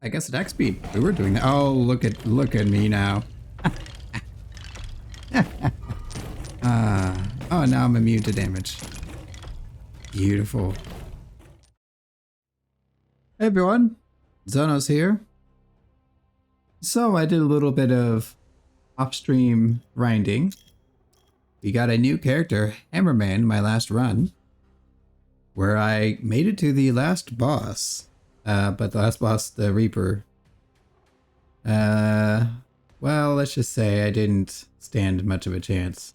I guess attack speed. We were doing that. Oh, look at me now. Oh, now I'm immune to damage. Beautiful. Hey everyone, Zhonos here. So I did a little bit of off-stream grinding. We got a new character, Hammerman, my last run, where I made it to the last boss. But the last boss, the Reaper, well, let's just say I didn't stand much of a chance.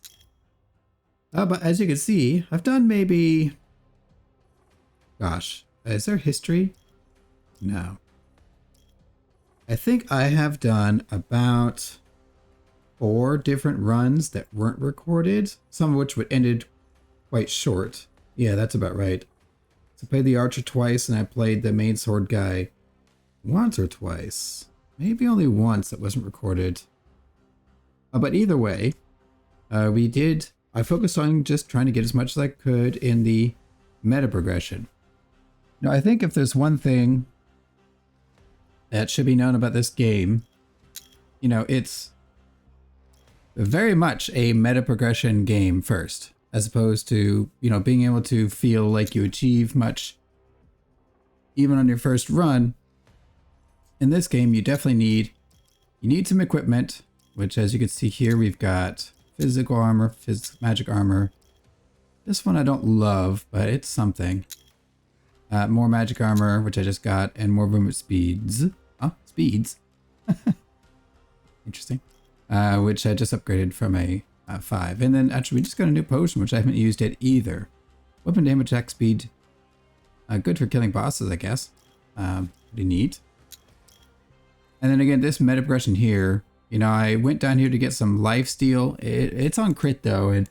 But as you can see, I've done maybe... Gosh, is there history? No. I think I have done about 4 different runs that weren't recorded, some of which would ended quite short. Yeah, that's about right. So I played the archer twice, and I played the main sword guy once or twice. Maybe only once that wasn't recorded. But either way, I focused on just trying to get as much as I could in the meta progression. Now, I think if there's one thing that should be known about this game, you know, it's very much a meta progression game first, as opposed to, you know, being able to feel like you achieve much even on your first run. In this game, you definitely need some equipment, which, as you can see here, we've got physical armor, magic armor. This one I don't love, but it's something. More magic armor, which I just got, and more movement speeds. Oh, speeds. Interesting. Which I just upgraded from a 5. And then actually we just got a new potion, which I haven't used yet either. Weapon damage, attack speed. Good for killing bosses, I guess. Pretty neat. And then again, this meta progression here, you know, I went down here to get some lifesteal. It's on crit though, and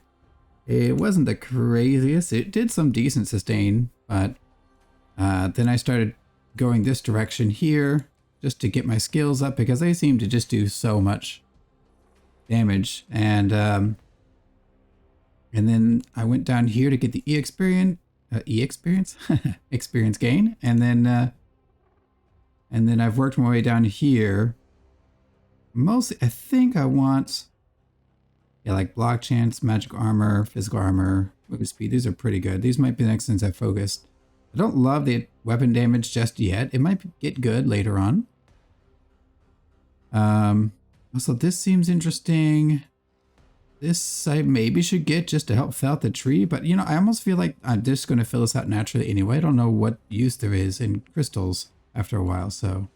it wasn't the craziest. It did some decent sustain, but then I started going this direction here just to get my skills up because they seem to just do so much damage. And then I went down here to get the experience gain, and then I've worked my way down here. Mostly, I think I want, yeah, like block chance, magic armor, physical armor, movement speed. These are pretty good. These might be the next things I focused. I don't love the weapon damage just yet. It might get good later on. Also, this seems interesting. This I maybe should get just to help fill out the tree, but you know, I almost feel like I'm just going to fill this out naturally anyway. I don't know what use there is in crystals after a while, so.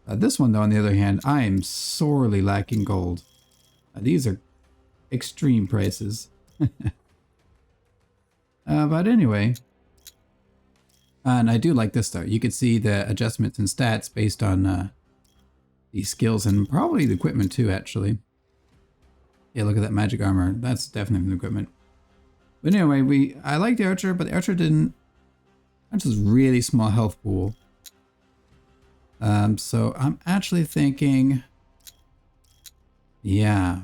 This one, though, on the other hand, I am sorely lacking gold. These are extreme prices. But anyway. And I do like this, though. You can see the adjustments in stats based on the skills and probably the equipment, too, actually. Yeah, look at that magic armor. That's definitely the equipment. But anyway, I like the archer, but the archer didn't... That's just really small health pool. So I'm actually thinking, yeah,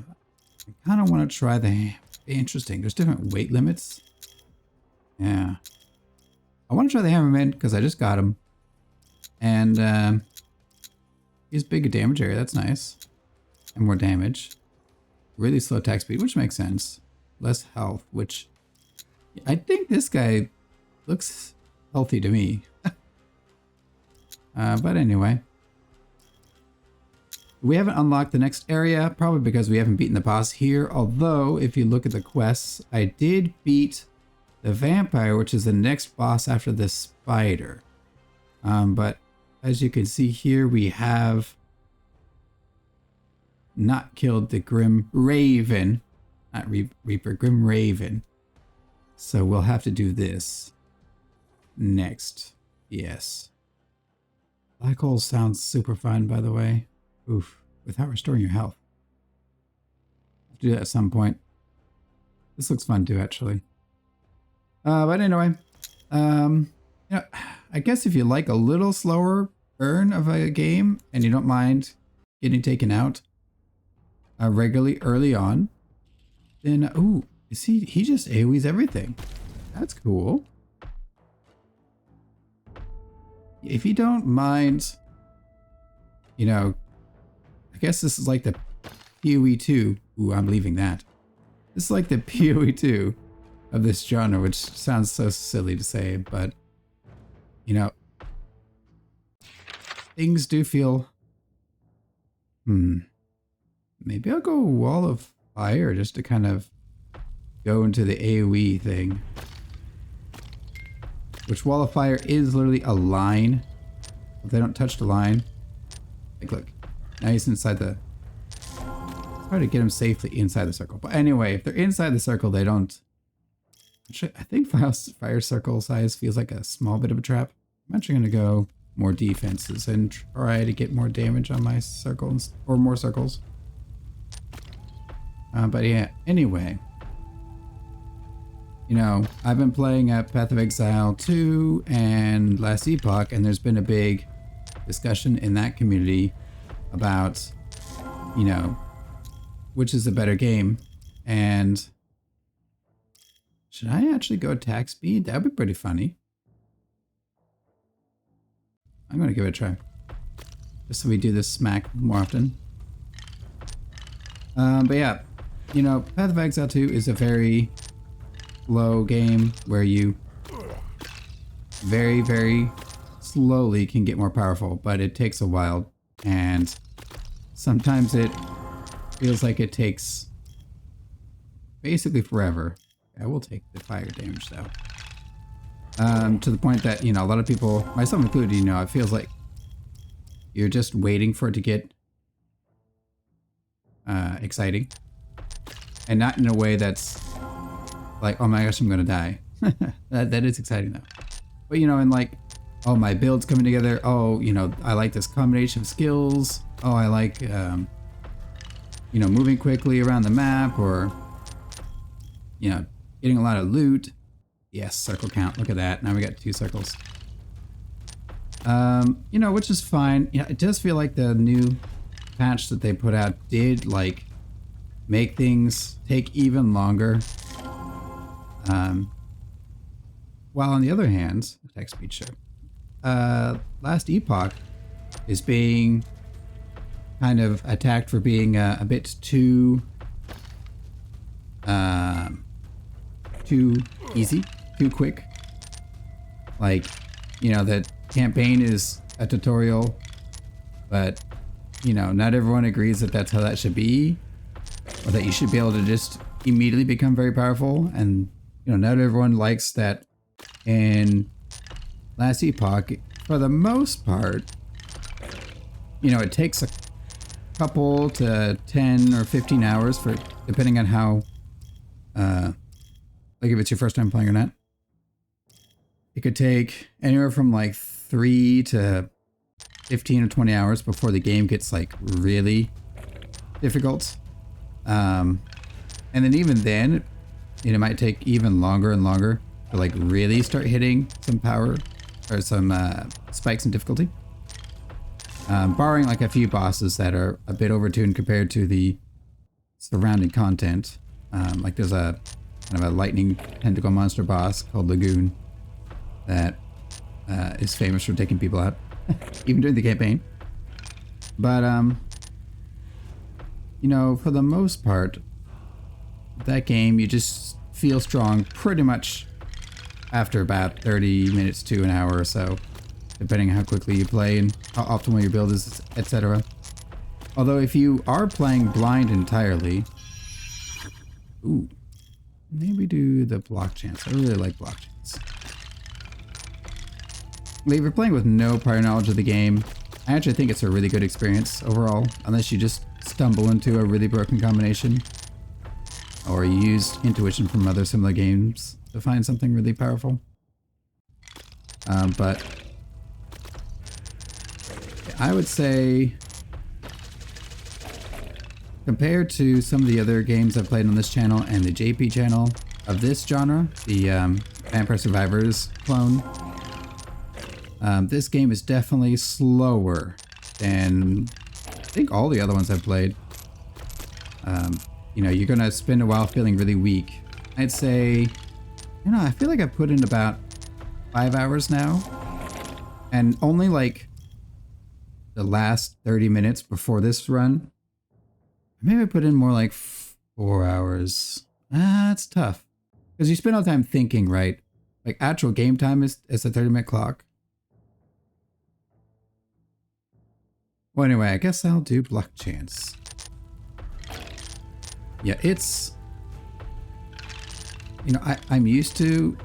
I kind of want to try interesting. There's different weight limits. Yeah. I want to try the Hammerman because I just got him. And, he's big damage area. That's nice. And more damage. Really slow attack speed, which makes sense. Less health, which I think this guy looks healthy to me. But anyway, we haven't unlocked the next area, probably because we haven't beaten the boss here. Although, if you look at the quests, I did beat the vampire, which is the next boss after the spider. But as you can see here, we have not killed the Grim Raven, not Reaper, Grim Raven. So we'll have to do this next. Yes. Black hole sounds super fun, by the way. Oof, without restoring your health. I'll do that at some point. This looks fun too, actually. But anyway, you know, I guess if you like a little slower burn of a game and you don't mind getting taken out regularly early on, then ooh, you see, he just AoEs everything. That's cool. If you don't mind you know, I guess this is like the PoE 2. Ooh, I'm leaving that. This is like the PoE 2 of this genre, which sounds so silly to say, but, you know, things do feel... Maybe I'll go Wall of Fire just to kind of go into the AoE thing. Which Wall of Fire is literally a line. If they don't touch the line... Like, look. Now he's inside the... It's hard to get him safely inside the circle. But anyway, if they're inside the circle, they don't... Actually, I think fire circle size feels like a small bit of a trap. I'm actually going to go more defenses and try to get more damage on my circles, or more circles. But yeah, anyway. You know, I've been playing at Path of Exile 2 and Last Epoch, and there's been a big discussion in that community about, you know, which is the better game. And should I actually go attack speed? That would be pretty funny. I'm going to give it a try. Just so we do this smack more often. But yeah, you know, Path of Exile 2 is a very slow game where you very, very slowly can get more powerful, but it takes a while. And sometimes it feels like it takes basically forever. I will take the fire damage though. To the point that, you know, a lot of people, myself included, you know, it feels like you're just waiting for it to get exciting. And not in a way that's like, oh my gosh, I'm gonna die. that is exciting though. But, you know, and like, oh, my build's coming together. Oh, you know, I like this combination of skills. Oh, I like, you know, moving quickly around the map, or, you know, getting a lot of loot. Yes, circle count. Look at that. Now we got 2 circles. You know, which is fine. Yeah, it does feel like the new patch that they put out did like make things take even longer. While on the other hand, attack speed sure. Last Epoch is being kind of attacked for being a bit too easy, too quick. Like, you know, that campaign is a tutorial, but, you know, not everyone agrees that that's how that should be, or that you should be able to just immediately become very powerful. And, you know, not everyone likes that. In Last Epoch, for the most part, you know, it takes a couple to 10 or 15 hours for, depending on how, like if it's your first time playing or not. It could take anywhere from like 3 to 15 or 20 hours before the game gets like really difficult. And then even then, you know, it might take even longer and longer to like really start hitting some power or some spikes in difficulty. Barring like a few bosses that are a bit overtuned compared to the surrounding content. Like there's a kind of a lightning tentacle monster boss called Lagoon that is famous for taking people out, even during the campaign. But, you know, for the most part, that game, you just feel strong pretty much after about 30 minutes to an hour or so, depending on how quickly you play and how optimal your build is, etc. Although if you are playing blind entirely, ooh, maybe do the block chance. I really like block chance. If you're playing with no prior knowledge of the game, I actually think it's a really good experience overall, unless you just stumble into a really broken combination, or you use intuition from other similar games to find something really powerful. But I would say, compared to some of the other games I've played on this channel and the JP channel of this genre, the Vampire Survivors clone, this game is definitely slower than I think all the other ones I've played. You know, you're gonna spend a while feeling really weak. I'd say, you know, I feel like I've put in about 5 hours now, and only like the last 30 minutes before this run. Maybe I put in more like 4 hours. It's tough. Because you spend all the time thinking, right? Like actual game time is a 30-minute clock. Well, anyway, I guess I'll do Block Chance. Yeah, it's... You know, I'm used to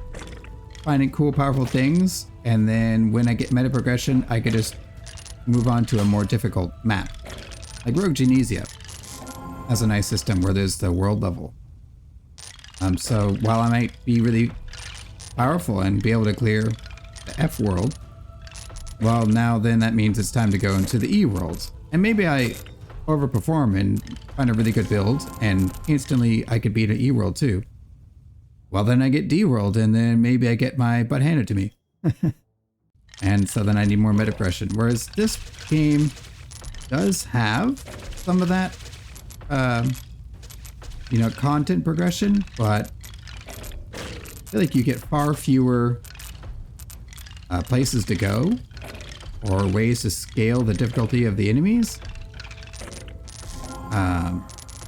finding cool, powerful things. And then when I get meta progression, I could just move on to a more difficult map. Like Rogue Genesia has a nice system where there's the world level. So while I might be really powerful and be able to clear the F world, well, now then that means it's time to go into the E world. And maybe I overperform and find a really good build, and instantly I could beat an E world too. Well, then I get D world, and then maybe I get my butt handed to me. And so then I need more meta progression. Whereas this game does have some of that, you know, content progression, but I feel like you get far fewer places to go or ways to scale the difficulty of the enemies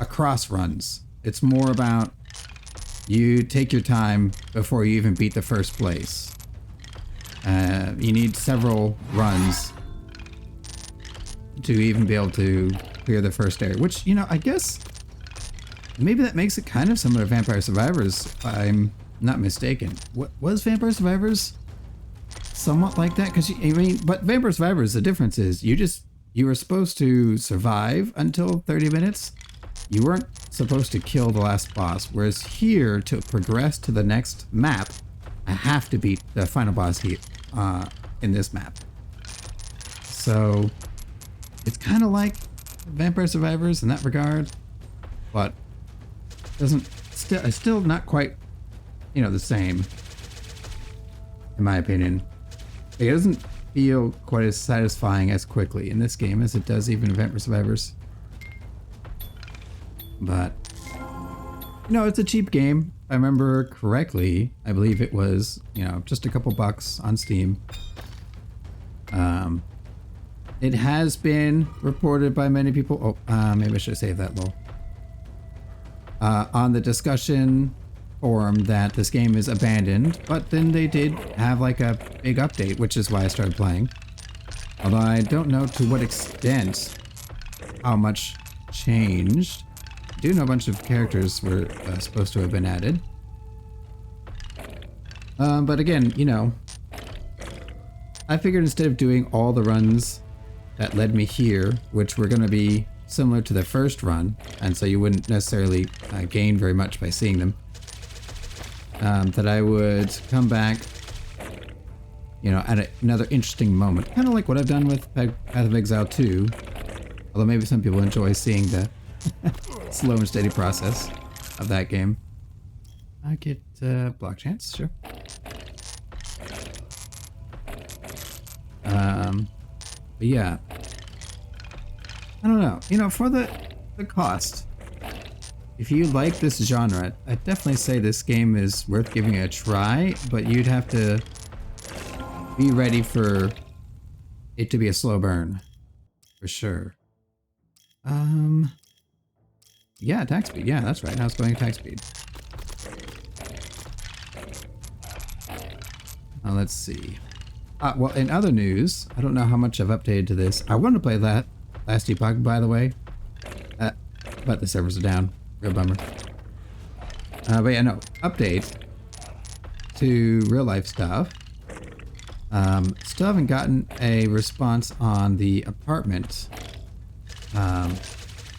across runs. It's more about you take your time before you even beat the first place. You need several runs to even be able to clear the first area, which, you know, I guess maybe that makes it kind of similar to Vampire Survivors, if I'm not mistaken. What was Vampire Survivors somewhat like that? Because, I mean, but Vampire Survivors, the difference is you were supposed to survive until 30 minutes. You weren't supposed to kill the last boss, whereas here, to progress to the next map, I have to beat the final boss here in this map. So it's kind of like Vampire Survivors in that regard, but it's still not quite, you know, the same, in my opinion. It doesn't feel quite as satisfying as quickly in this game as it does even in Vampire Survivors. But, you know, it's a cheap game. If I remember correctly, I believe it was, you know, just a couple bucks on Steam. It has been reported by many people. Oh, maybe I should save that little. On the discussion forum that this game is abandoned, but then they did have like a big update, which is why I started playing. Although I don't know to what extent how much changed. I do know a bunch of characters were supposed to have been added. But again, you know, I figured instead of doing all the runs that led me here, which were going to be similar to the first run, and so you wouldn't necessarily gain very much by seeing them, that I would come back, you know, at another interesting moment. Kind of like what I've done with Path of Exile 2, although maybe some people enjoy seeing the slow and steady process of that game. I get Block Chance, sure. But yeah, I don't know. You know, for the cost, if you like this genre, I'd definitely say this game is worth giving it a try, but you'd have to be ready for it to be a slow burn, for sure. Yeah, attack speed. Yeah, that's right. I was going attack speed. Now let's see. Well, in other news, I don't know how much I've updated to this. I wanted to play that last epoch, by the way, but the servers are down. Real bummer. But yeah, no, update to real life stuff. Still haven't gotten a response on the apartment. I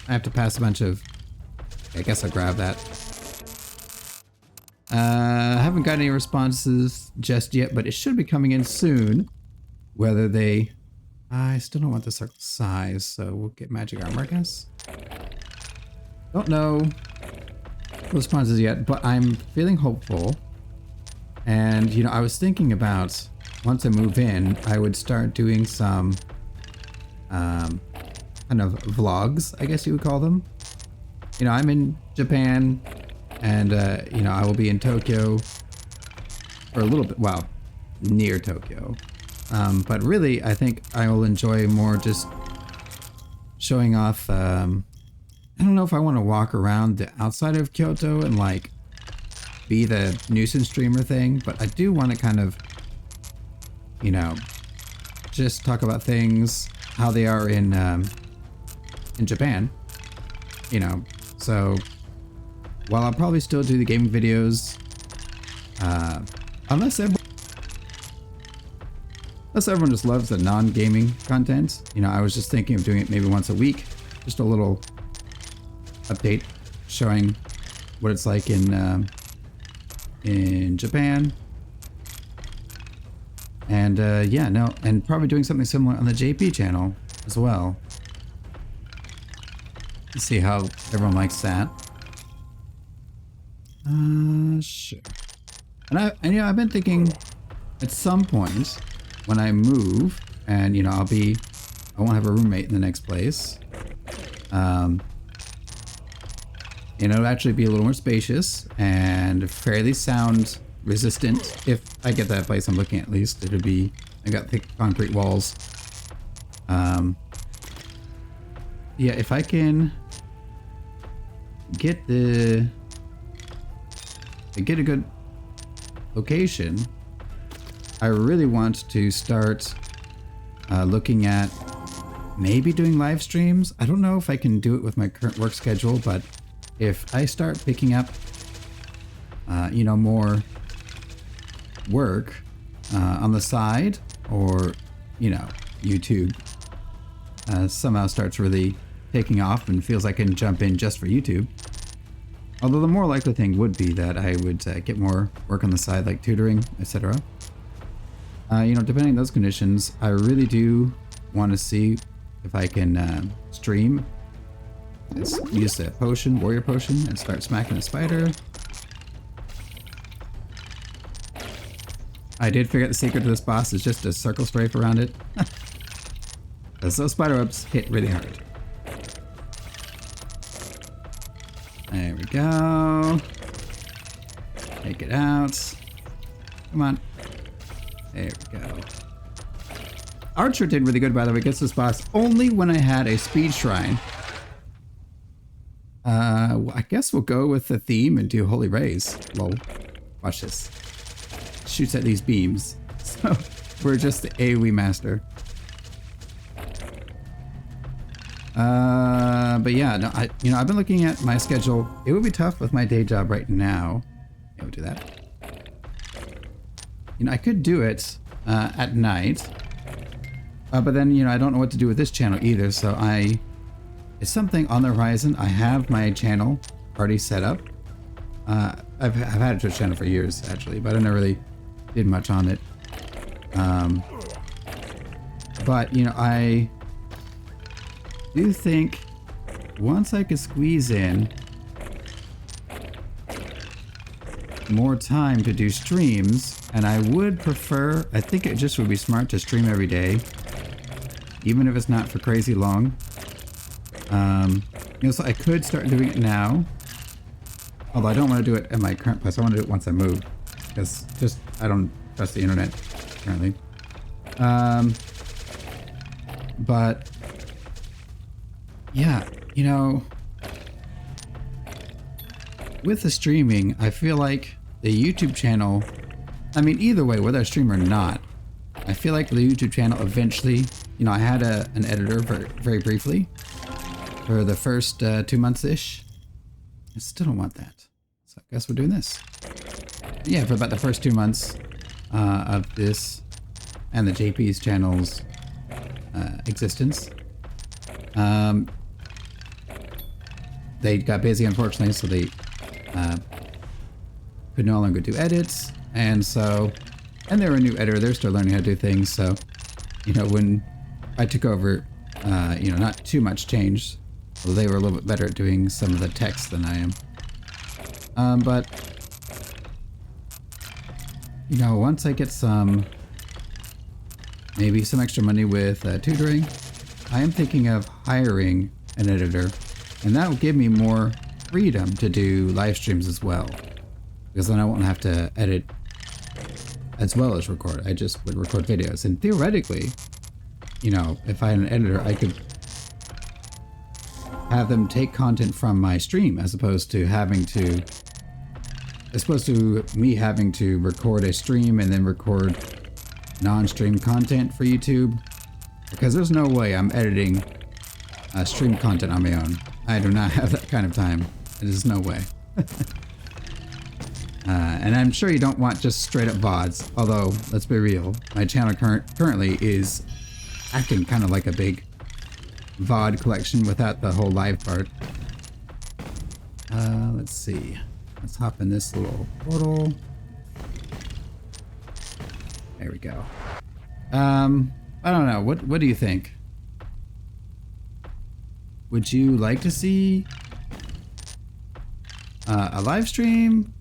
have to pass a bunch of... I guess I'll grab that. I haven't got any responses just yet, but it should be coming in soon. Whether they... I still don't want the circle size, so we'll get magic armor, I guess. Don't know responses yet, but I'm feeling hopeful. And, you know, I was thinking about, once I move in, I would start doing some kind of vlogs, I guess you would call them. You know, I'm in Japan, and, you know, I will be in Tokyo for a little bit, well, near Tokyo, But really, I think I will enjoy more just showing off. I don't know if I want to walk around the outside of Kyoto and like be the nuisance streamer thing, but I do want to kind of, you know, just talk about things how they are in Japan, you know. So while I'll probably still do the gaming videos, unless everyone just loves the non-gaming content, you know, I was just thinking of doing it maybe once a week, just a little update showing what it's like in Japan. And yeah, no, and probably doing something similar on the JP channel as well. Let's see how everyone likes that. Sure. And you know, I've been thinking at some point when I move, and you know, I won't have a roommate in the next place. You know, it'll actually be a little more spacious and fairly sound resistant. If I get that place I'm looking at least, it'll be, I got thick concrete walls. Yeah, if I can get a good location, I really want to start looking at maybe doing live streams. I don't know if I can do it with my current work schedule, but if I start picking up, you know, more work on the side, or, you know, YouTube somehow starts really taking off and feels like I can jump in just for YouTube. Although the more likely thing would be that I would get more work on the side, like tutoring, etc. You know, depending on those conditions, I really do want to see if I can stream. Let's use the potion, warrior potion, and start smacking a spider. I did figure out the secret to this boss is just a circle strafe around it. Because those spider webs hit really hard. There we go. Take it out. Come on. There we go. Archer did really good, by the way, against this boss only when I had a speed shrine. I guess we'll go with the theme and do Holy Rays. Lol. Watch this. Shoots at these beams. So we're just the AoE master. But yeah, no, I've been looking at my schedule. It would be tough with my day job right now. Yeah, we'll do that. You know, I could do it at night, but then, you know, I don't know what to do with this channel either. So it's something on the horizon. I have my channel already set up. I've had a Twitch channel for years actually, but I never really did much on it. But you know, I do think once I could squeeze in more time to do streams, and I would prefer, I think it just would be smart to stream every day, even if it's not for crazy long. You know, so I could start doing it now, although I don't want to do it at my current place. I want to do it once I move, because just I don't trust the internet currently. But yeah, you know, with the streaming, I feel like the YouTube channel, I mean, either way, whether I stream or not, I feel like the YouTube channel eventually, you know, I had an editor very briefly for the first 2 months-ish. I still don't want that. So I guess we're doing this. Yeah, for about the first 2 months of this and the JP's channel's existence. They got busy, unfortunately, so they could no longer do edits, and they're a new editor. They're still learning how to do things. So, you know, when I took over, you know, not too much changed. Well, they were a little bit better at doing some of the text than I am. But you know, once I get maybe some extra money with tutoring, I am thinking of hiring an editor, and that will give me more freedom to do live streams as well, because then I won't have to edit as well as record. I just would record videos. And theoretically, you know, if I had an editor, I could have them take content from my stream as opposed to me having to record a stream and then record non-stream content for YouTube. Because there's no way I'm editing stream content on my own. I do not have that kind of time. There's no way. And I'm sure you don't want just straight up VODs. Although, let's be real, my channel currently is acting kind of like a big VOD collection without the whole live part. Let's see. Let's hop in this little portal. There we go. I don't know. What do you think? Would you like to see a live stream?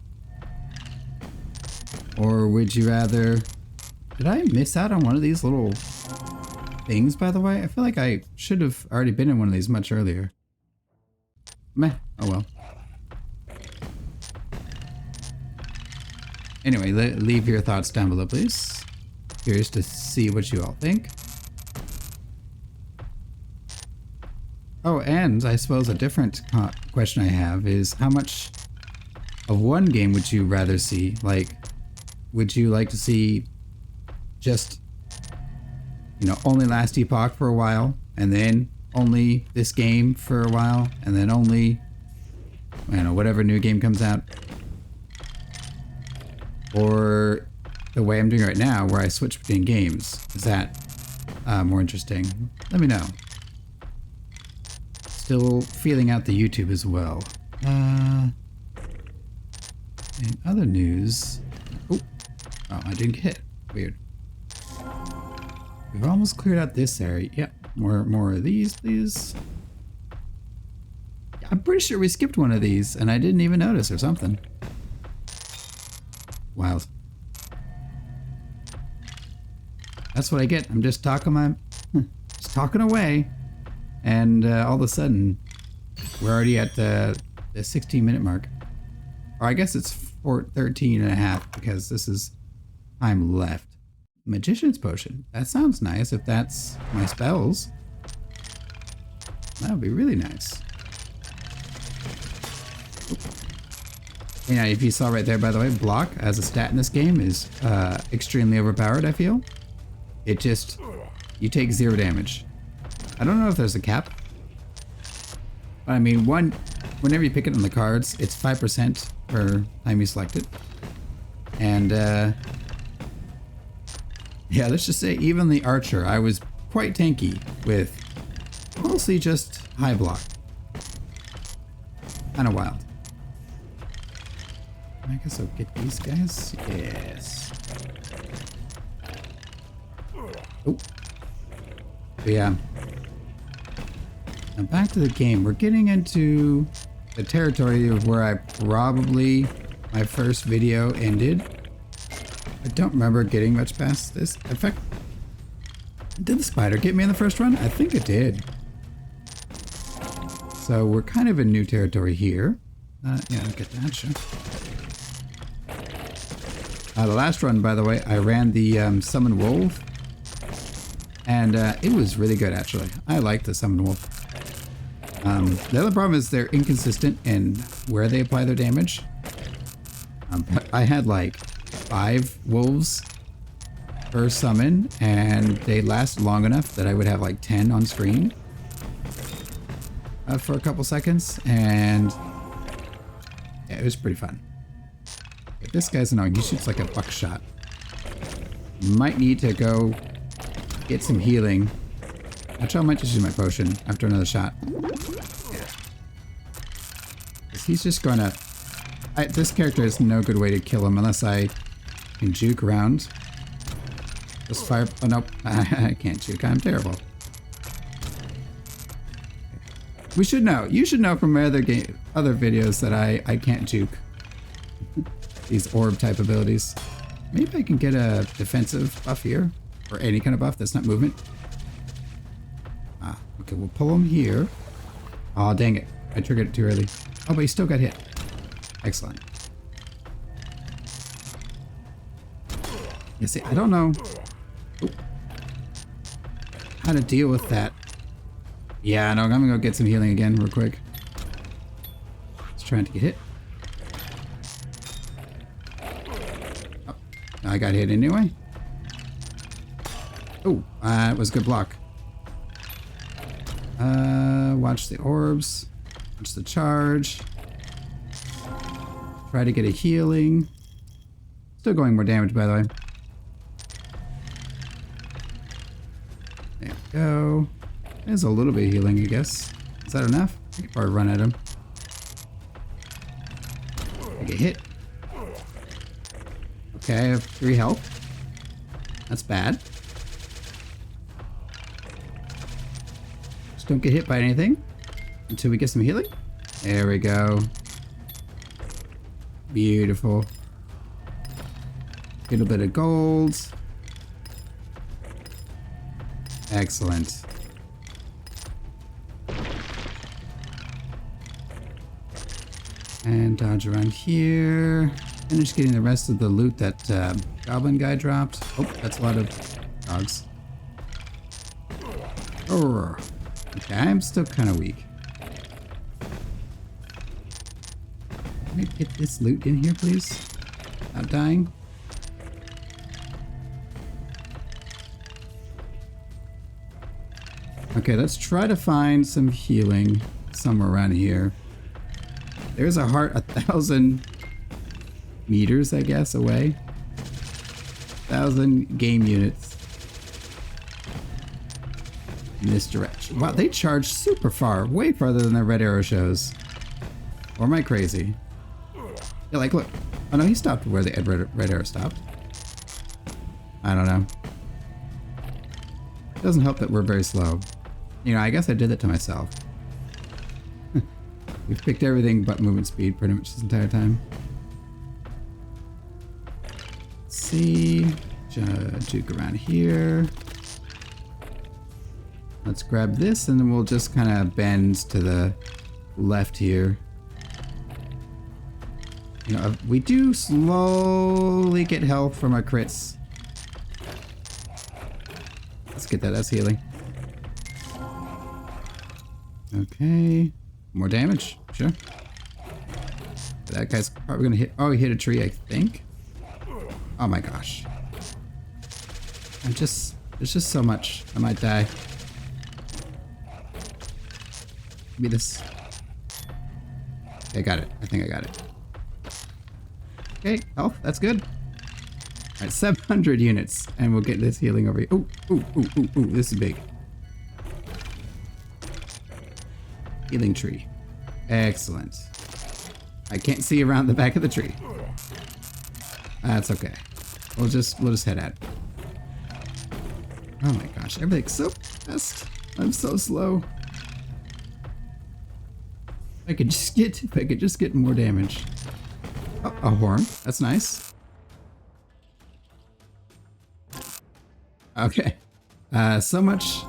Or would you rather... Did I miss out on one of these little things, by the way? I feel like I should have already been in one of these much earlier. Meh. Oh well. Anyway, leave your thoughts down below, please. Curious to see what you all think. Oh, and I suppose a different question I have is how much of one game would you rather see? Like, would you like to see just, you know, only Last Epoch for a while, and then only this game for a while, and then only, I don't know, whatever new game comes out? Or the way I'm doing right now, where I switch between games? Is that more interesting? Let me know. Still feeling out the YouTube as well. In other news... Oh, I didn't get hit. Weird. We've almost cleared out this area. Yep. More of these, please. I'm pretty sure we skipped one of these, and I didn't even notice or something. Wild. That's what I get. I'm just talking just talking away, and all of a sudden, we're already at the 16-minute mark. Or I guess it's 13 and a half because this is time left. Magician's Potion. That sounds nice if that's my spells. That would be really nice. You know, if you saw right there, by the way, block as a stat in this game is extremely overpowered, I feel. It just, you take 0 damage. I don't know if there's a cap. But I mean, whenever you pick it on the cards, it's 5% per time you select it. And yeah, let's just say even the archer, I was quite tanky with mostly just high block. Kind of wild. I guess I'll get these guys. Yes. Oh. But yeah. Now back to the game. We're getting into the territory of where I probably my first video ended. I don't remember getting much past this. In fact, did the spider get me in the first run? I think it did. So we're kind of in new territory here. Yeah, I'll get that, sure. The last run, by the way, I ran the Summon Wolf. And it was really good, actually. I like the Summon Wolf. The other problem is they're inconsistent in where they apply their damage. I had like 5 wolves per summon, and they last long enough that I would have like 10 on screen for a couple seconds, and yeah, it was pretty fun. Okay, this guy's annoying. He shoots like a buckshot. Might need to go get some healing. Actually, I might just use my potion after another shot. Yeah. He's just gonna... this character is no good way to kill him unless I can juke around. Just fire... Oh, nope. I can't juke. I'm terrible. We should know. You should know from other videos that I can't juke. These orb type abilities. Maybe I can get a defensive buff here. Or any kind of buff that's not movement. Okay, we'll pull him here. Aw, dang it. I triggered it too early. Oh, but he still got hit. Excellent. You see, I don't know how to deal with that. Yeah, no, I'm gonna go get some healing again real quick. Just trying to get hit. Oh, I got hit anyway. Oh, it was a good block. Watch the orbs. Watch the charge. Try to get a healing. Still going more damage, by the way. There we go. There's a little bit of healing, I guess. Is that enough? I can probably run at him. I get hit. Okay, I have 3 health. That's bad. Just don't get hit by anything until we get some healing. There we go. Beautiful. Get a bit of gold. Excellent. And dodge around here. Finish getting the rest of the loot that goblin guy dropped. Oh, that's a lot of dogs. Oh, okay, I'm still kind of weak. Can I get this loot in here, please? Without dying. Okay, let's try to find some healing somewhere around here. There's a heart 1,000 meters, I guess, away. 1,000 game units in this direction. Wow, they charge super far, way farther than the red arrow shows. Or am I crazy? Yeah, like, look. Oh no, he stopped where the red arrow stopped. I don't know. It doesn't help that we're very slow. You know, I guess I did that to myself. We've picked everything but movement speed pretty much this entire time. Let's see. Juke around here. Let's grab this and then we'll just kind of bend to the left here. You know, we do slowly get health from our crits. Let's get that as healing. Okay. More damage. Sure. That guy's probably gonna hit. Oh, he hit a tree, I think. Oh my gosh. There's just so much. I might die. Give me this. Okay, I got it. I think I got it. Okay, health. That's good. Alright, 700 units. And we'll get this healing over here. Ooh, ooh, ooh, ooh, ooh. This is big. Healing tree. Excellent. I can't see around the back of the tree. That's okay. We'll just head out. Oh my gosh, everything's so fast. I'm so slow. If I could just get more damage. Oh, a horn. That's nice. Okay. So much.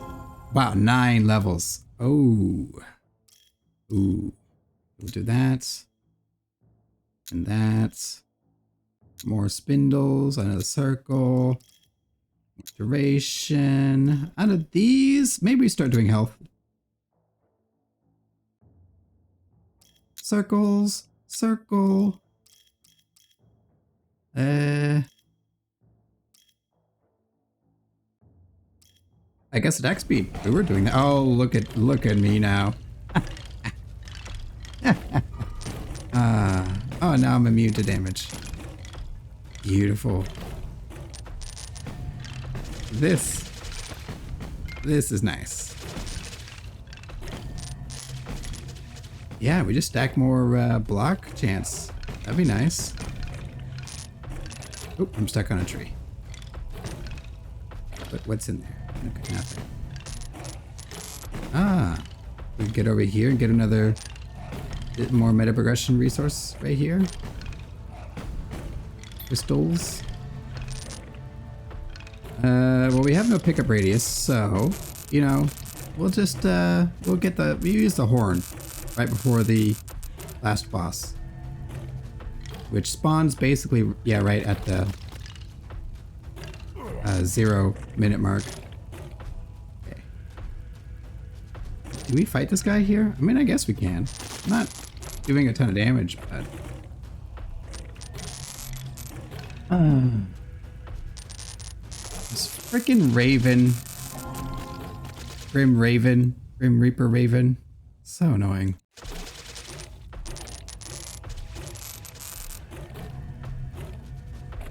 Wow, 9 levels. Oh. Ooh. We'll do that. And that. More spindles. Another circle. Duration. Out of these, maybe we start doing health. Circles. Circle. I guess attack speed. We were doing that. Oh, look at me now. Oh, now I'm immune to damage. Beautiful. This is nice. Yeah, we just stack more block chance. That'd be nice. Oh, I'm stuck on a tree. But what's in there? Okay, nothing. Ah, we can get over here and get another bit more meta progression resource right here. Crystals. Well, we have no pickup radius, so you know, we'll just we'll use the horn right before the last boss, which spawns basically right at the 0-minute mark. Okay. Do we fight this guy here? I mean, I guess we can. I'm not doing a ton of damage, but... this freaking Raven. Grim Reaper Raven. So annoying.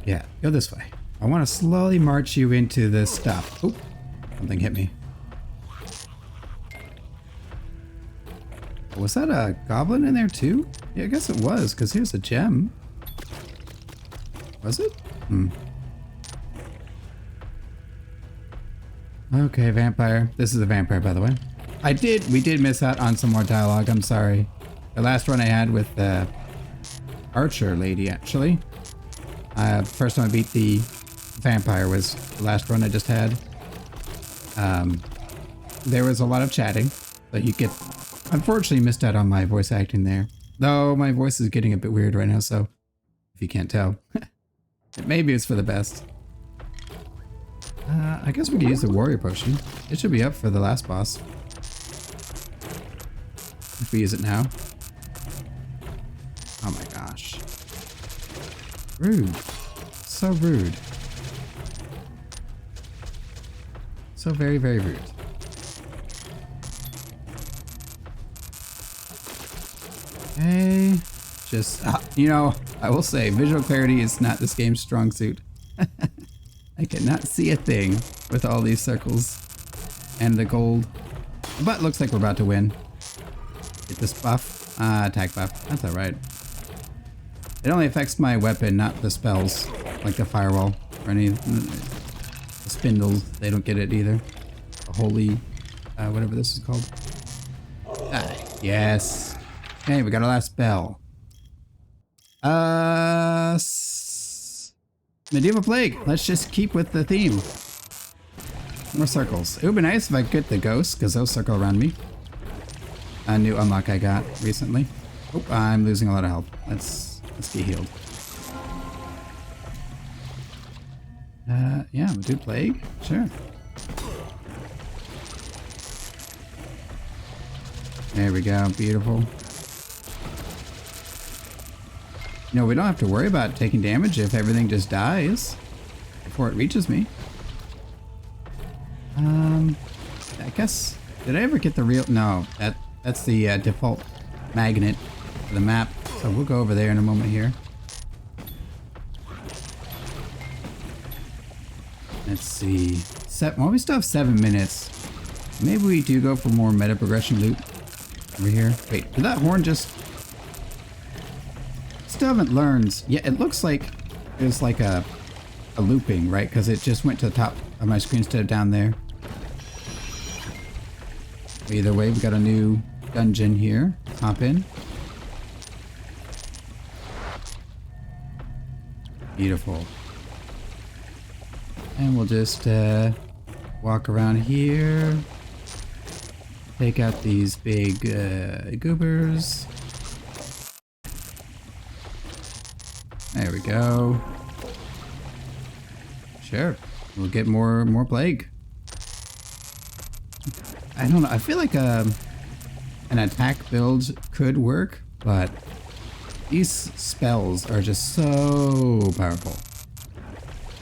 Yeah, go this way. I want to slowly march you into this stuff. Oh, something hit me. Was that a goblin in there too? Yeah, I guess it was, because here's a gem. Was it? Okay, vampire. This is a vampire, by the way. We did miss out on some more dialogue. I'm sorry. The last run I had with the archer lady, actually. First time I beat the vampire was the last run I just had. There was a lot of chatting, but you get... Unfortunately missed out on my voice acting there. Though my voice is getting a bit weird right now, so if you can't tell. Maybe it's for the best. I guess we could use the warrior potion. It should be up for the last boss. If we use it now. Oh my gosh. Rude. So rude. So very, very rude. Okay. Just, you know, I will say, visual clarity is not this game's strong suit. I cannot see a thing with all these circles and the gold. But looks like we're about to win. Get this buff. Attack buff. That's alright. It only affects my weapon, not the spells. Like the firewall or any... The spindles, they don't get it either. The holy... whatever this is called. Yes. Okay, we got our last spell. Medieval Plague. Let's just keep with the theme. More circles. It would be nice if I could get the ghosts, because those circle around me. A new unlock I got recently. Oh, I'm losing a lot of health. Let's get healed. Yeah, we'll do Plague. Sure. There we go. Beautiful. You know, we don't have to worry about taking damage if everything just dies before it reaches me. I guess... Did I ever get the real... No, that's the default magnet for the map. So we'll go over there in a moment here. Let's see. Well, we still have 7 minutes. Maybe we do go for more meta progression loot over here. Wait, did that horn just... Still haven't learned. Yeah, it looks like there's like a looping, right? Because it just went to the top of my screen instead of down there. Either way, we got a new dungeon here. Hop in. Beautiful. And we'll just walk around here. Take out these big goobers. There we go. Sure. We'll get more plague. I don't know. I feel like an attack build could work, but these spells are just so powerful.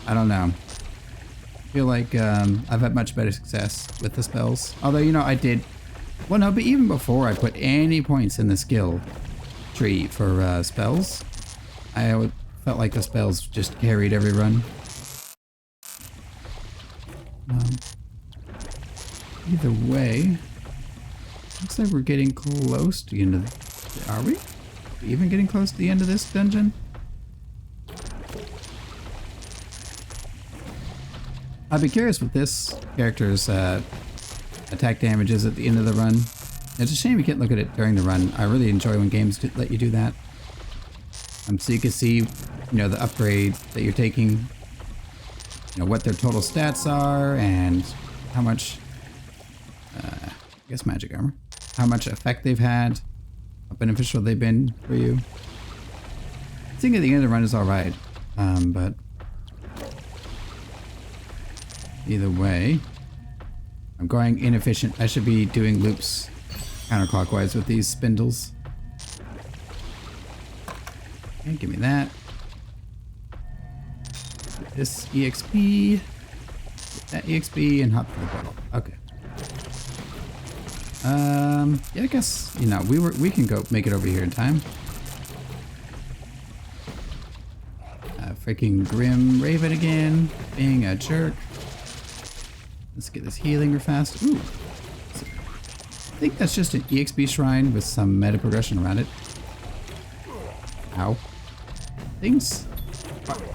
I don't know. I feel like I've had much better success with the spells. Although, you know, I did... Well, no, but even before I put any points in the skill tree for spells, I felt like the spells just carried every run. Either way, looks like we're getting close to the end of... Are we? Are we even getting close to the end of this dungeon? I'd be curious what this character's attack damage is at the end of the run. It's a shame you can't look at it during the run. I really enjoy when games let you do that. So you can see, you know, the upgrade that you're taking, you know, what their total stats are, and how much, I guess magic armor, how much effect they've had, how beneficial they've been for you. I think at the end of the run is alright, but Either way, I'm going inefficient. I should be doing loops counterclockwise with these spindles. Okay, give me that. This EXP, that EXP, and hop to the bottle. Okay. Yeah, I guess we can go make it over here in time. Freaking Grim Raven again, being a jerk. Let's get this healing real fast. Ooh. I think that's just an EXP shrine with some meta progression around it. Ow. Things.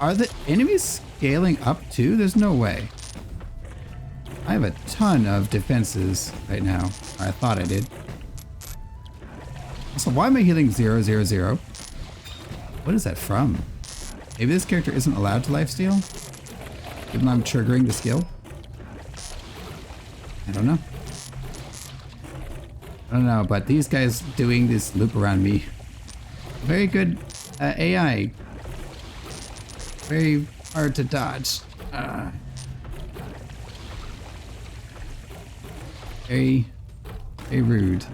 Are the enemies scaling up too? There's no way. I have a ton of defenses right now. Or I thought I did. Also, why am I healing 0, 0, 0? What is that from? Maybe this character isn't allowed to lifesteal? Even though I'm triggering the skill? I don't know. I don't know, but these guys doing this loop around me. Very good AI. Very hard to dodge. Very rude.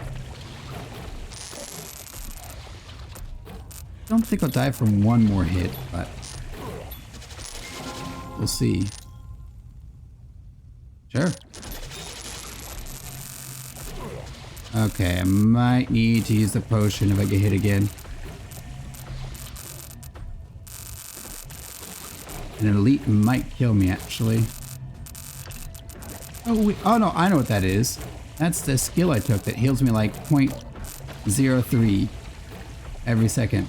Don't think I'll die from one more hit, but we'll see. Sure. Okay, I might need to use the potion if I get hit again. An elite might kill me, actually. Oh no, I know what that is. That's the skill I took that heals me like 0.03 every second.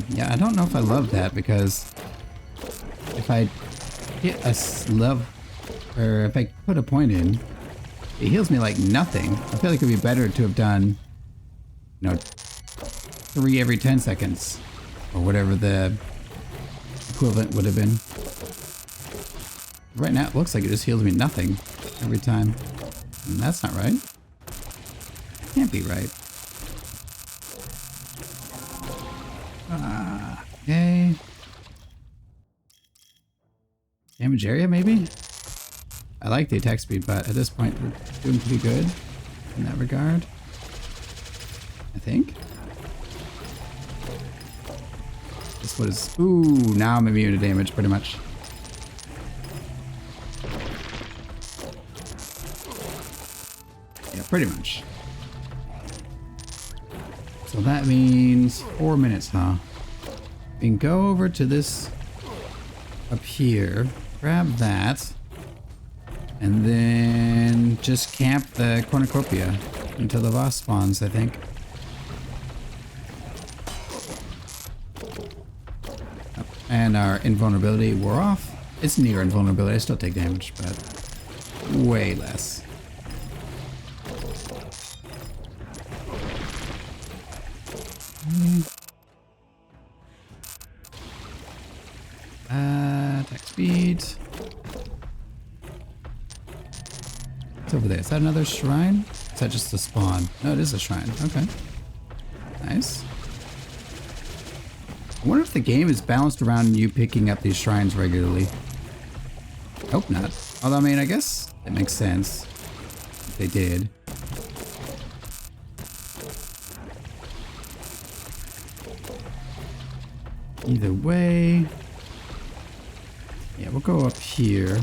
Yeah, I don't know if I love that because if I hit a or if I put a point in, it heals me like nothing. I feel like it would be better to have done, 3 every 10 seconds or whatever the equivalent would have been. Right now, it looks like it just heals me nothing every time. And that's not right. Can't be right. Okay. Damage area, maybe? I like the attack speed, but at this point, we're doing pretty good in that regard. I think. This was... Ooh, now I'm immune to damage, pretty much. Yeah, pretty much. So that means 4 minutes, huh? We can go over to this up here, grab that, and then just camp the cornucopia until the boss spawns, I think. And our invulnerability wore off. It's near invulnerability. I still take damage, but way less. Attack speed. What's over there? Is that another shrine? Is that just a spawn? No, it is a shrine. Okay. Nice. I wonder if the game is balanced around you picking up these shrines regularly. Hope not. Although, I mean, I guess it makes sense if they did. Either way. Yeah, we'll go up here.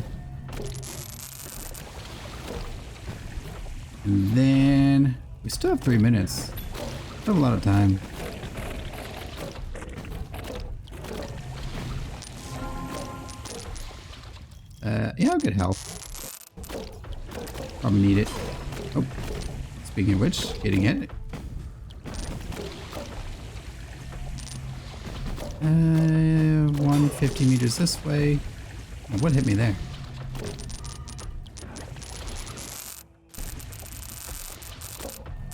And then we still have 3 minutes. Still have a lot of time. Yeah, I'll get health. Probably need it. Oh, speaking of which, getting it. 150 meters this way. Oh, what hit me there?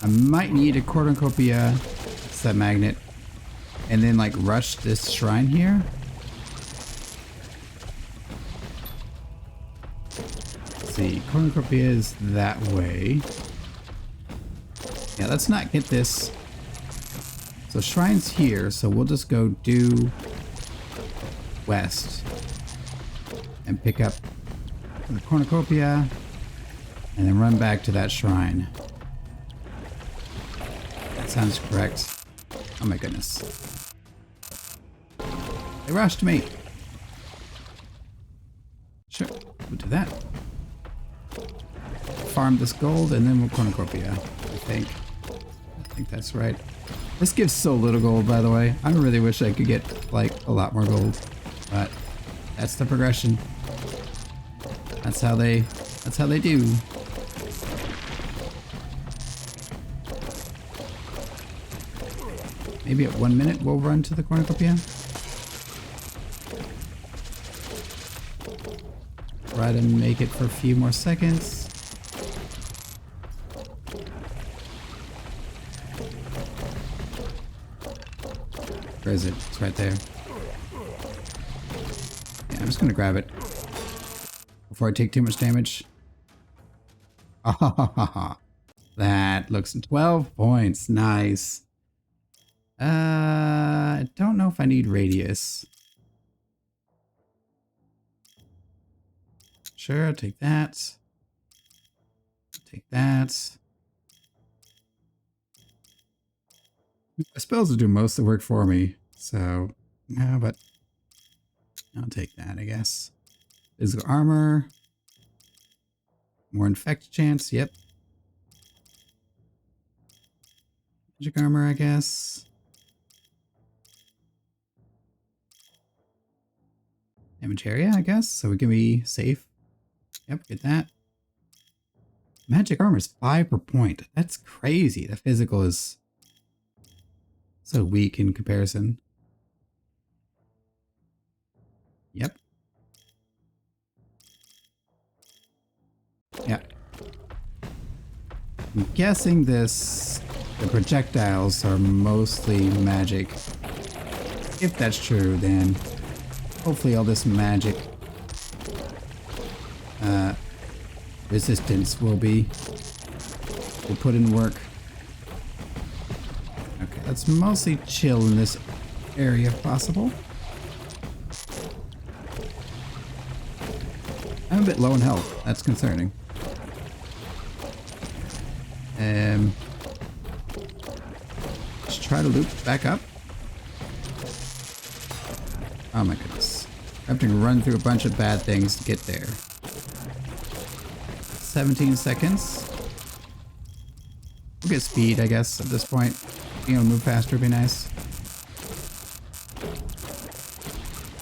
I might need a cornucopia, it's that magnet, and then like rush this shrine here. Let's see, cornucopia is that way. Yeah, let's not get this. So shrine's here, so we'll just go do west and pick up the cornucopia and then run back to that shrine. That sounds correct. Oh my goodness. They rushed me. Sure, we'll do that. Farm this gold and then we'll cornucopia, I think. I think that's right. This gives so little gold, by the way. I really wish I could get, like, a lot more gold. But that's the progression. That's how they do. Maybe at 1 minute we'll run to the cornucopia. Try to make it for a few more seconds. Where is it? It's right there. Yeah, I'm just gonna grab it before I take too much damage. Ah, that looks 12 points. Nice. I don't know if I need radius. Sure, I'll take that. Take that. The spells will do most of the work for me, so yeah, but I'll take that, I guess. Physical armor. More infect chance, yep. Magic armor, I guess. Damage area, I guess, so we can be safe. Yep, get that. Magic armor is 5 per point. That's crazy. The physical is so weak in comparison. Yep. Yeah. I'm guessing the projectiles are mostly magic. If that's true, then hopefully all this magic resistance will put in work. Okay, let's mostly chill in this area if possible. I'm a bit low in health. That's concerning. Let's try to loop back up. Oh my goodness. I have to run through a bunch of bad things to get there. 17 seconds. We'll get speed, I guess, at this point. Being able to move faster would be nice.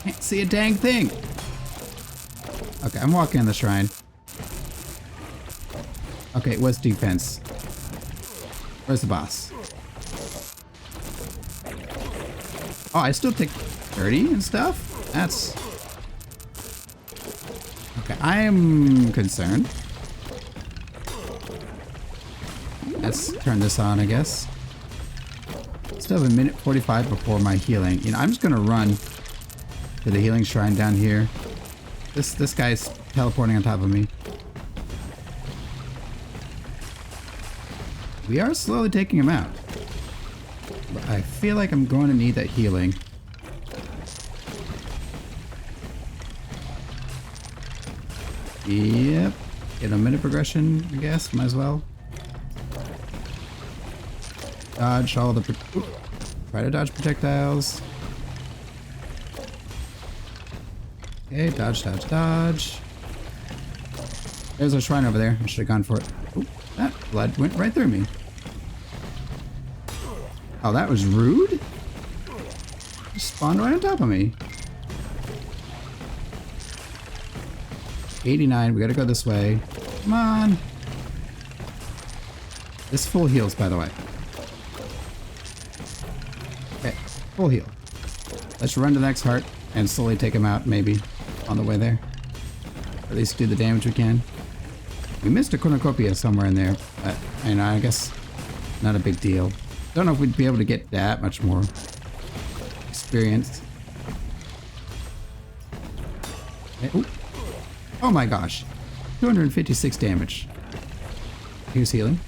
Can't see a dang thing. Okay, I'm walking in the shrine. Okay, what's defense? Where's the boss? Oh, I still take 30 and stuff? That's... Okay, I am concerned. Let's turn this on, I guess. Still have a minute 45 before my healing. You know, I'm just gonna run to the healing shrine down here. This guy's teleporting on top of me. We are slowly taking him out. But I feel like I'm going to need that healing. Yep. Get a minute progression, I guess. Might as well. Dodge all the... Try to dodge projectiles. Okay, dodge, dodge, dodge. There's a shrine over there. I should have gone for it. Oop, that blood went right through me. Oh, that was rude? Just spawned right on top of me. 89, we gotta go this way. Come on. This full heals, by the way. Okay, full heal. Let's run to the next heart and slowly take him out, maybe, on the way there. Or at least do the damage we can. We missed a cornucopia somewhere in there, but, you know, I guess not a big deal. Don't know if we'd be able to get that much more experience. Okay. Oh my gosh. 256 damage. Here's healing.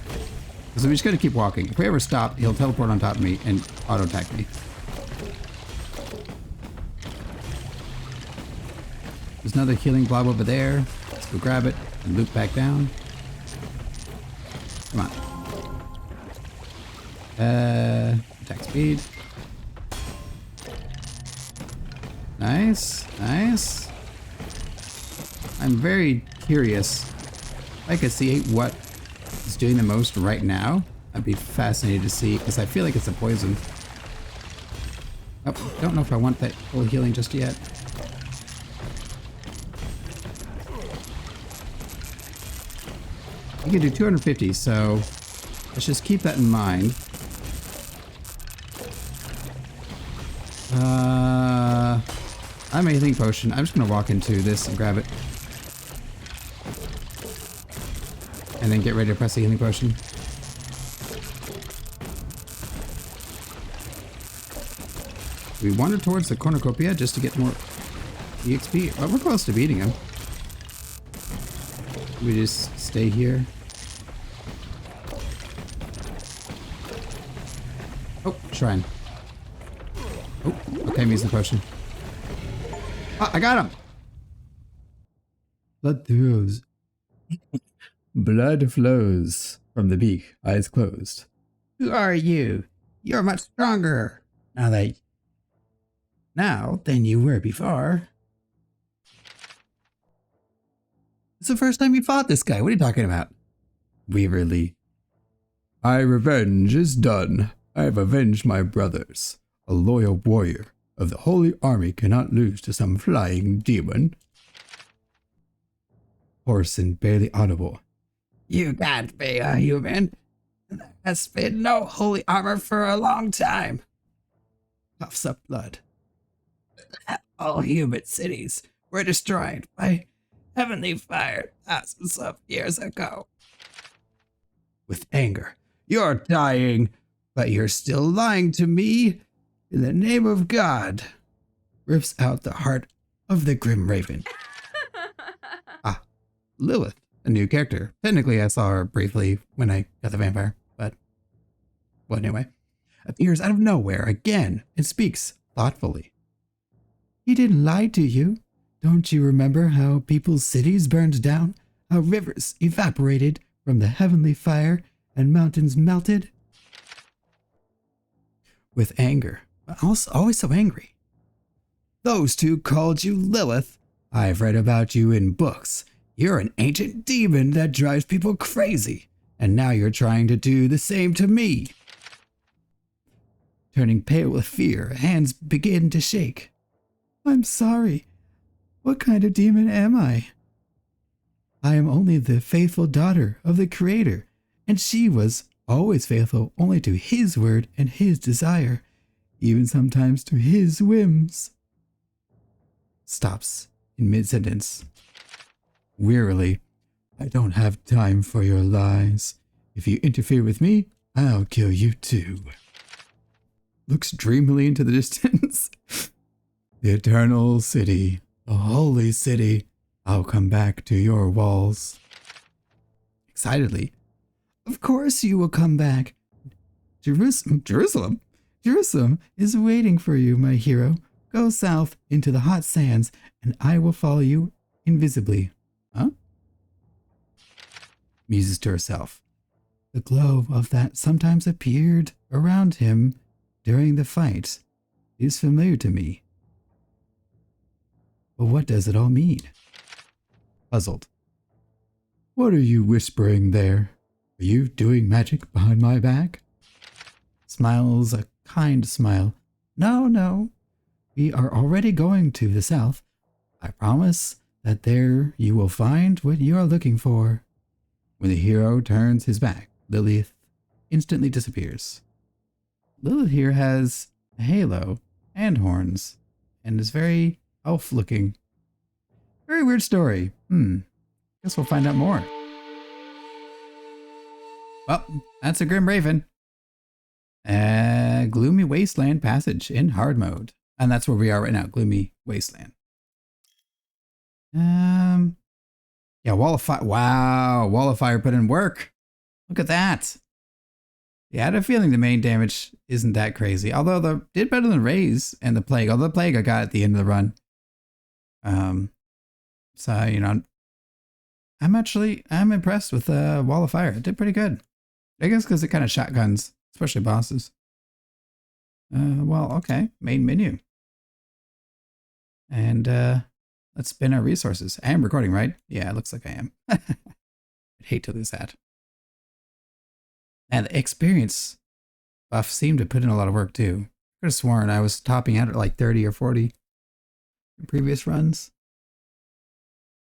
So we just gotta keep walking. If we ever stop, he'll teleport on top of me and auto-attack me. There's another healing blob over there. Let's go grab it and loop back down. Come on. Attack speed. Nice, nice. I'm very curious. If I could see what is doing the most right now, I'd be fascinated to see, because I feel like it's a poison. Oh, don't know if I want that full healing just yet. You can do 250, so let's just keep that in mind. I'm a healing potion. I'm just gonna walk into this and grab it. And then get ready to press the healing potion. We wander towards the cornucopia just to get more EXP. But we're close to beating him. We just stay here. Oh, shrine. Oh, okay, I'm using the potion. Ah, I got him! Blood flows. Blood flows from the beak, eyes closed. Who are you? You're much stronger now than you were before. It's the first time you fought this guy. What are you talking about? Weaverly. My revenge is done. I have avenged my brothers. A loyal warrior of the Holy Army cannot lose to some flying demon. Hoarse and barely audible. You can't be a human. There has been no holy armor for a long time. Puffs up blood. All human cities were destroyed by heavenly fire thousands of years ago. With anger, you're dying, but you're still lying to me. In the name of God, rips out the heart of the Grim Raven. Ah, Lilith, a new character. Technically, I saw her briefly when I got the vampire, but well, anyway, appears out of nowhere again and speaks thoughtfully. He didn't lie to you. Don't you remember how people's cities burned down? How rivers evaporated from the heavenly fire and mountains melted? With anger, but also always so angry. Those two called you Lilith. I've read about you in books. You're an ancient demon that drives people crazy, and now you're trying to do the same to me. Turning pale with fear, hands begin to shake. I'm sorry. What kind of demon am I? I am only the faithful daughter of the Creator, and she was always faithful only to His word and His desire, even sometimes to His whims. Stops in mid-sentence. Wearily, I don't have time for your lies. If you interfere with me, I'll kill you too. Looks dreamily into the distance. The eternal city, the holy city, I'll come back to your walls. Excitedly, of course you will come back. Jerusalem is waiting for you, my hero. Go south into the hot sands, and I will follow you invisibly. Huh? Muses to herself. The glow of that sometimes appeared around him during the fight is familiar to me. But what does it all mean? Puzzled. What are you whispering there? Are you doing magic behind my back? Smiles a kind smile. No. We are already going to the south. I promise that there you will find what you are looking for. When the hero turns his back, Lilith instantly disappears. Lilith here has a halo and horns, and is very elf-looking. Very weird story. Guess we'll find out more. Well, that's a Grim Raven. Gloomy Wasteland Passage in hard mode. And that's where we are right now, Gloomy Wasteland. Yeah, Wall of Fire. Wow, Wall of Fire put in work. Look at that. Yeah, I had a feeling the main damage isn't that crazy. Although the did better than Raise and the Plague. Although the Plague I got at the end of the run. So, you know, I'm impressed with Wall of Fire. It did pretty good. I guess because it kind of shotguns, especially bosses. Well, okay. Main menu. And let's spin our resources. I am recording, right? Yeah, it looks like I am. I'd hate to lose that. And the experience buff seemed to put in a lot of work too. I could have sworn I was topping out at like 30 or 40 in previous runs.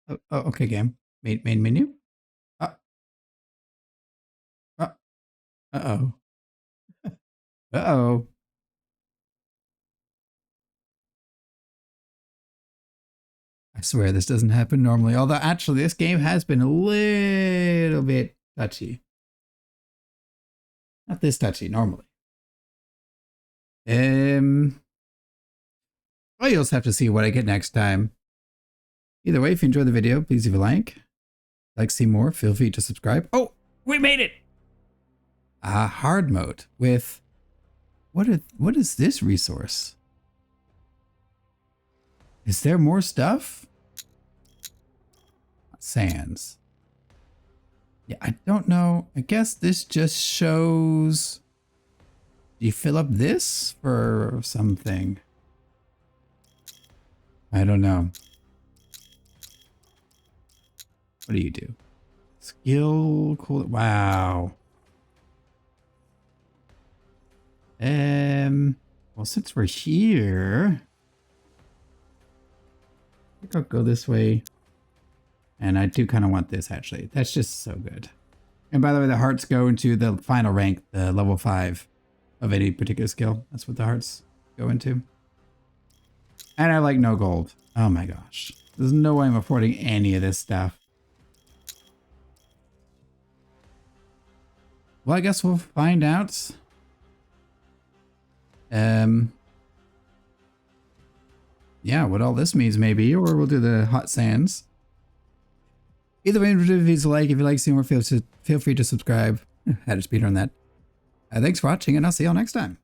Oh, okay, game. Main menu? Uh, uh, uh-oh. Uh-oh. I swear this doesn't happen normally. Although actually this game has been a little bit touchy. Not this touchy normally. Well, you'll just have to see what I get next time. Either way, if you enjoyed the video, please leave a like. Like to see more, feel free to subscribe. Oh, we made it! Hard mode with what is this resource? Is there more stuff? Sands. Yeah, I don't know. I guess this just shows. Do you fill up this for something? I don't know. What do you do? Skill cool. Wow. Well, since we're here, I think I'll go this way. And I do kind of want this, actually. That's just so good. And by the way, the hearts go into the final rank, the level 5 of any particular skill. That's what the hearts go into. And I like no gold. Oh my gosh. There's no way I'm affording any of this stuff. Well, I guess we'll find out. Yeah, what all this means maybe, or we'll do the hot sands. Either way, if you like, if you like seeing more, feel free to subscribe. I had to speedrun that. Thanks for watching, and I'll see y'all next time.